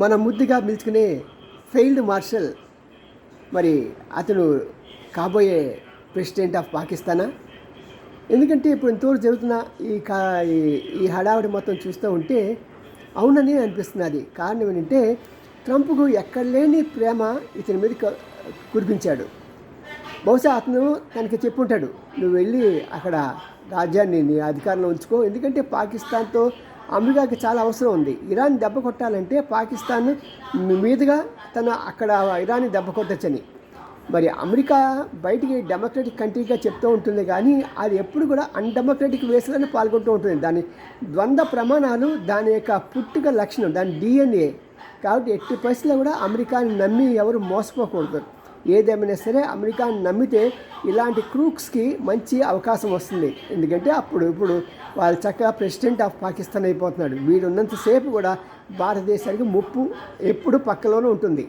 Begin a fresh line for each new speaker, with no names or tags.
మనం ముద్దుగా పిలుచుకునే ఫెయిల్డ్ మార్షల్ మరి అతను కాబోయే ప్రెసిడెంట్ ఆఫ్ పాకిస్తానా? ఎందుకంటే ఇప్పుడు ఇంతవరకు జరుగుతున్న ఈ హడావిడి మొత్తం చూస్తూ ఉంటే అవునని అనిపిస్తున్నది. కారణం ఏంటంటే ట్రంప్కు ఎక్కడ లేని ప్రేమ ఇతని మీద కురిపించాడు. బహుశా అతను తనకి చెప్పుంటాడు, నువ్వు వెళ్ళి అక్కడ రాజ్యాన్ని నీ అధికారంలో ఉంచుకో, ఎందుకంటే పాకిస్తాన్తో అమెరికాకి చాలా అవసరం ఉంది. ఇరాన్ దెబ్బ కొట్టాలంటే పాకిస్తాన్ మీదుగా తను అక్కడ ఇరాన్ని దెబ్బ కొట్టచ్చని. మరి అమెరికా బయటికి డెమోక్రటిక్ కంట్రీగా చెప్తూ ఉంటుంది, కానీ అది ఎప్పుడు కూడా అన్డెమోక్రటిక్ వేస్లోనే పాల్గొంటూ ఉంటుంది. దాని ద్వంద్వ ప్రమాణాలు దాని యొక్క పుట్టుక లక్షణం, దాని డిఎన్ఏ. కాబట్టి ఎట్టి పరిస్థితుల్లో కూడా అమెరికాని నమ్మి ఎవరు మోసపోకూడదు. ఏదేమైనా సరే అమెరికాని నమ్మితే ఇలాంటి క్రూక్స్కి మంచి అవకాశం వస్తుంది. ఎందుకంటే ఇప్పుడు వాళ్ళు చక్కగా ప్రెసిడెంట్ ఆఫ్ పాకిస్తాన్ అయిపోతున్నాడు. వీడు ఉన్నంతసేపు కూడా భారతదేశానికి ముప్పు ఎప్పుడు పక్కలోనే ఉంటుంది.